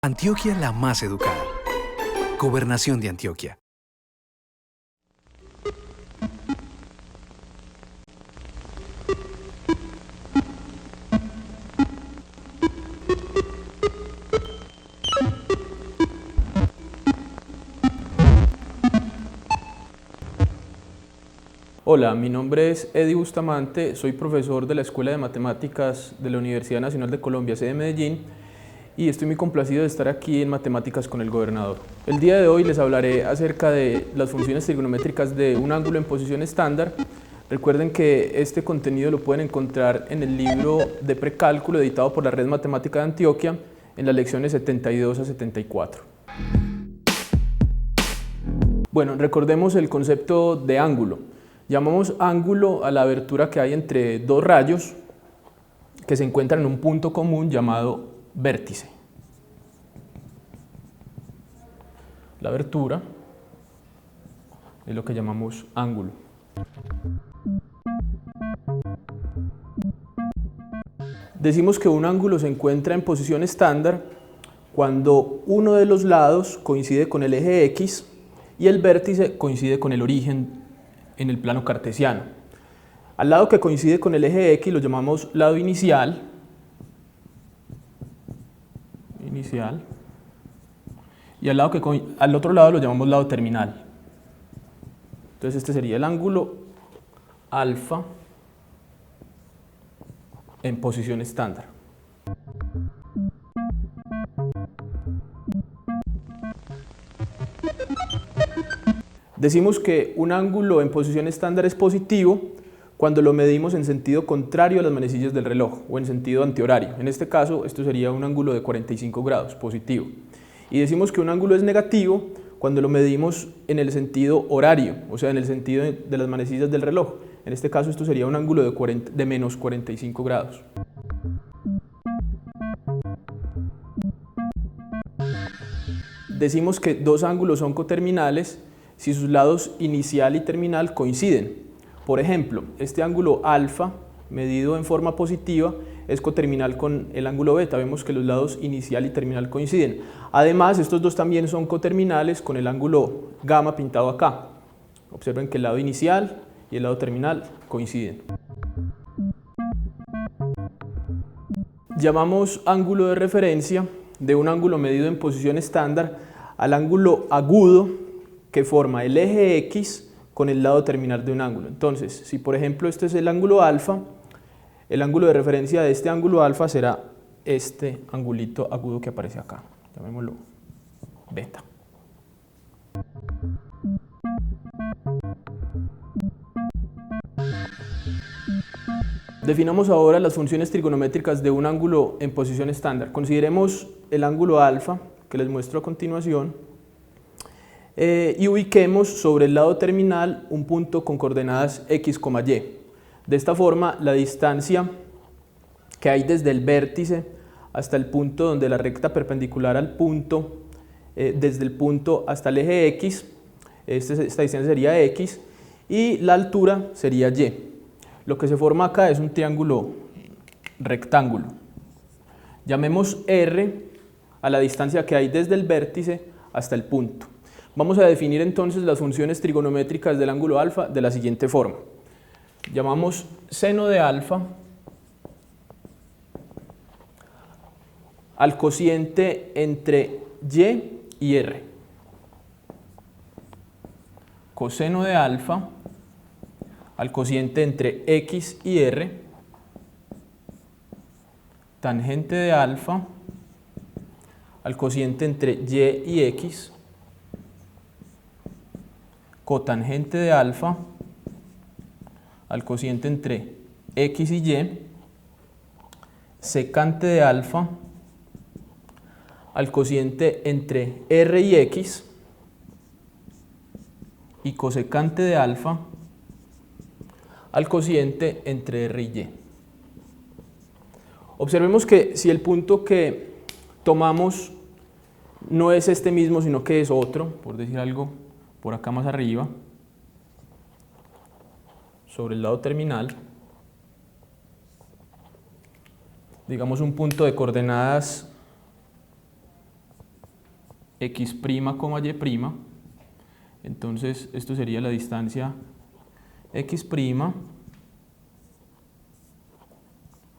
Antioquia la más educada. Gobernación de Antioquia. Hola, mi nombre es Eddie Bustamante, soy profesor de la Escuela de Matemáticas de la Universidad Nacional de Colombia, sede Medellín, y estoy muy complacido de estar aquí en Matemáticas con el Gobernador. El día de hoy les hablaré acerca de las funciones trigonométricas de un ángulo en posición estándar. Recuerden que este contenido lo pueden encontrar en el libro de precálculo editado por la Red Matemática de Antioquia en las lecciones 72 a 74. Bueno, recordemos el concepto de ángulo. Llamamos ángulo a la abertura que hay entre dos rayos que se encuentran en un punto común llamado vértice. La abertura es lo que llamamos ángulo. Decimos que un ángulo se encuentra en posición estándar cuando uno de los lados coincide con el eje X y el vértice coincide con el origen en el plano cartesiano. Al lado que coincide con el eje X lo llamamos lado inicial, y al otro lado lo llamamos lado terminal. Entonces este sería el ángulo alfa en posición estándar. Decimos que un ángulo en posición estándar es positivo cuando lo medimos en sentido contrario a las manecillas del reloj o en sentido antihorario. En este caso, esto sería un ángulo de 45 grados, positivo. Y decimos que un ángulo es negativo cuando lo medimos en el sentido horario, o sea, en el sentido de las manecillas del reloj. En este caso, esto sería un ángulo de menos 45 grados. Decimos que dos ángulos son coterminales si sus lados inicial y terminal coinciden. Por ejemplo, este ángulo alfa, medido en forma positiva, es coterminal con el ángulo beta. Vemos que los lados inicial y terminal coinciden. Además, estos dos también son coterminales con el ángulo gamma pintado acá. Observen que el lado inicial y el lado terminal coinciden. Llamamos ángulo de referencia de un ángulo medido en posición estándar al ángulo agudo que forma el eje X con el lado terminal de un ángulo. Entonces, si por ejemplo este es el ángulo alfa, el ángulo de referencia de este ángulo alfa será este angulito agudo que aparece acá, llamémoslo beta. Definamos ahora las funciones trigonométricas de un ángulo en posición estándar. Consideremos el ángulo alfa, que les muestro a continuación, y ubiquemos sobre el lado terminal un punto con coordenadas x, y. De esta forma, la distancia que hay desde el vértice hasta el punto donde la recta perpendicular al punto, desde el punto hasta el eje x, esta distancia sería x, y la altura sería y. Lo que se forma acá es un triángulo rectángulo. Llamemos R a la distancia que hay desde el vértice hasta el punto. Vamos a definir entonces las funciones trigonométricas del ángulo alfa de la siguiente forma. Llamamos seno de alfa al cociente entre y y r. Coseno de alfa al cociente entre x y r. Tangente de alfa al cociente entre y y x. Cotangente de alfa al cociente entre x y y. Secante de alfa al cociente entre r y x. Y cosecante de alfa al cociente entre r y y. Observemos que si el punto que tomamos no es este mismo, sino que es otro, por decir algo, por acá más arriba, sobre el lado terminal, digamos un punto de coordenadas x', y'. Entonces esto sería la distancia x',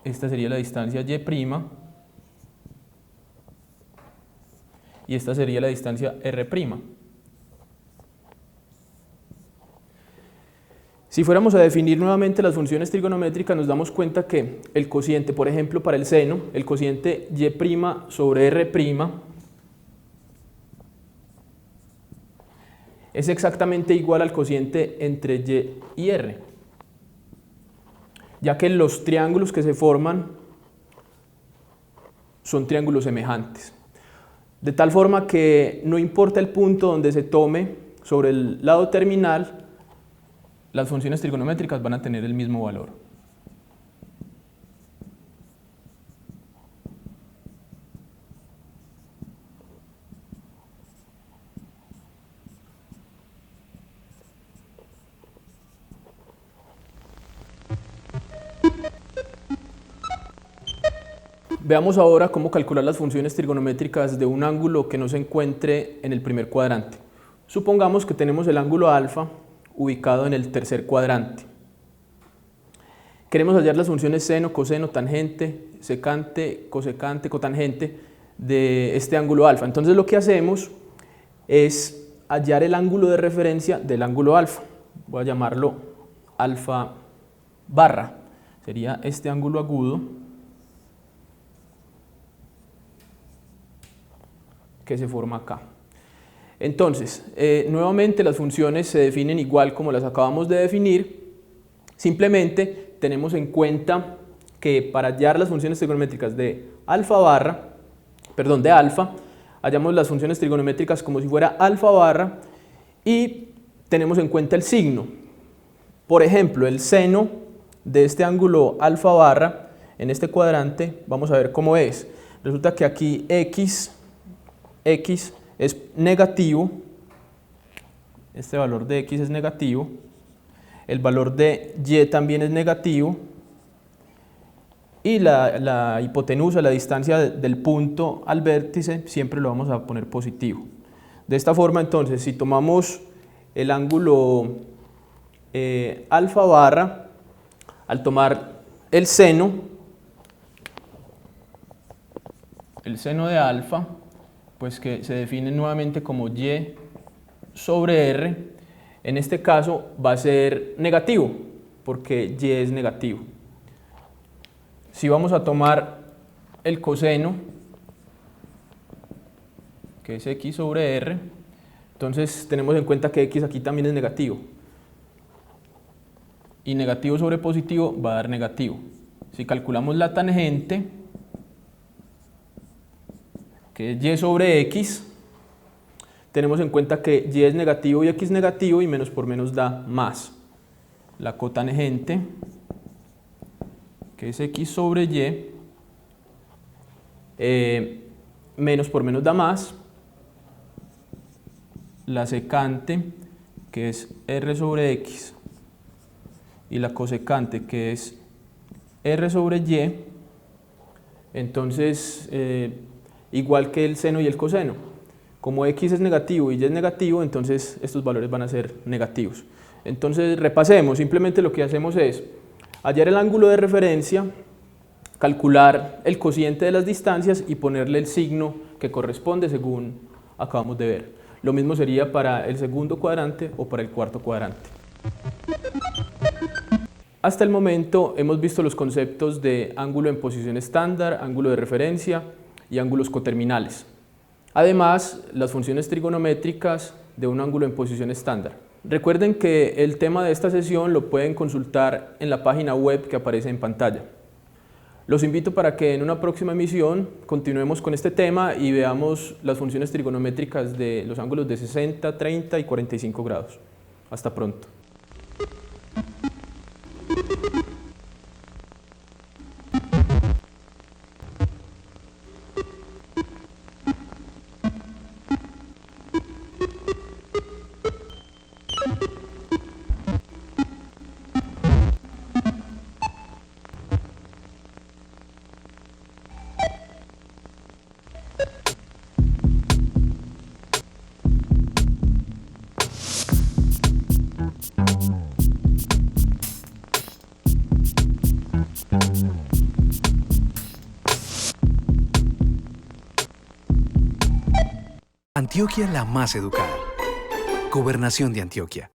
esta sería la distancia y', y esta sería la distancia r'. Si fuéramos a definir nuevamente las funciones trigonométricas, nos damos cuenta que el cociente, por ejemplo, para el seno, el cociente y' sobre r' es exactamente igual al cociente entre y r, ya que los triángulos que se forman son triángulos semejantes. De tal forma que no importa el punto donde se tome sobre el lado terminal, las funciones trigonométricas van a tener el mismo valor. Veamos ahora cómo calcular las funciones trigonométricas de un ángulo que no se encuentre en el primer cuadrante. Supongamos que tenemos el ángulo alfa ubicado en el tercer cuadrante. Queremos hallar las funciones seno, coseno, tangente, secante, cosecante, cotangente de este ángulo alfa. Entonces lo que hacemos es hallar el ángulo de referencia del ángulo alfa. Voy a llamarlo alfa barra. Sería este ángulo agudo que se forma acá. Entonces, nuevamente las funciones se definen igual como las acabamos de definir, simplemente tenemos en cuenta que para hallar las funciones trigonométricas de alfa, hallamos las funciones trigonométricas como si fuera alfa barra y tenemos en cuenta el signo. Por ejemplo, el seno de este ángulo alfa barra en este cuadrante, vamos a ver cómo es. Resulta que aquí x es negativo, este valor de x es negativo, el valor de y también es negativo y la hipotenusa, la distancia del punto al vértice, siempre lo vamos a poner positivo. De esta forma, entonces, si tomamos el ángulo alfa barra, al tomar el seno de alfa, pues que se define nuevamente como y sobre r, en este caso va a ser negativo, porque y es negativo. Si vamos a tomar el coseno, que es x sobre r, entonces tenemos en cuenta que x aquí también es negativo. Y negativo sobre positivo va a dar negativo. Si calculamos la tangente, que es y sobre x, tenemos en cuenta que y es negativo y x negativo y menos por menos da más. La cotangente, que es x sobre y, menos por menos da más. La secante, que es r sobre x, y la cosecante, que es r sobre y, entonces igual que el seno y el coseno, como x es negativo y y es negativo, entonces estos valores van a ser negativos. Entonces repasemos, simplemente lo que hacemos es hallar el ángulo de referencia, calcular el cociente de las distancias y ponerle el signo que corresponde según acabamos de ver. Lo mismo sería para el segundo cuadrante o para el cuarto cuadrante. Hasta el momento hemos visto los conceptos de ángulo en posición estándar, ángulo de referencia y ángulos coterminales. Además, las funciones trigonométricas de un ángulo en posición estándar. Recuerden que el tema de esta sesión lo pueden consultar en la página web que aparece en pantalla. Los invito para que en una próxima emisión continuemos con este tema y veamos las funciones trigonométricas de los ángulos de 60, 30 y 45 grados. Hasta pronto. Antioquia la más educada. Gobernación de Antioquia.